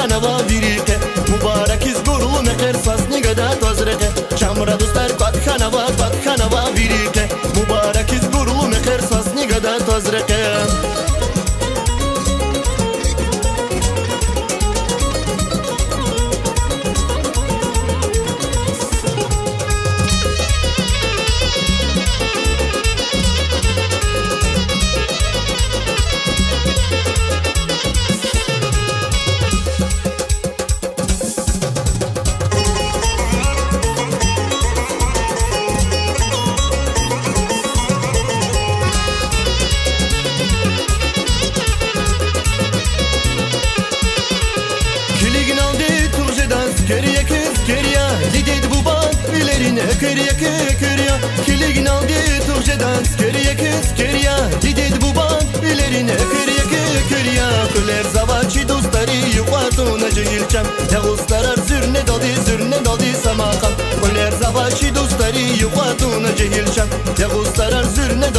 خنوا ویریقه مبارک از گروه مقر ساز نگده تازرقه چمرا دوستر قد خنوا ویریقه مبارک از گروه مقر ساز نگده تازرقه Keriye kız keriye Didid bu bak ilerine Keriye keriye Kiligin aldı turşe dans Keriye kız keriye Didid bu bak ilerine Keriye keriye Kuler zavaçı dostları Yuvatuna cehilçem Yağızlar zürne daldı samakam Kuler zavaçı dostları Yuvatuna cehilçem Yağızlar zürne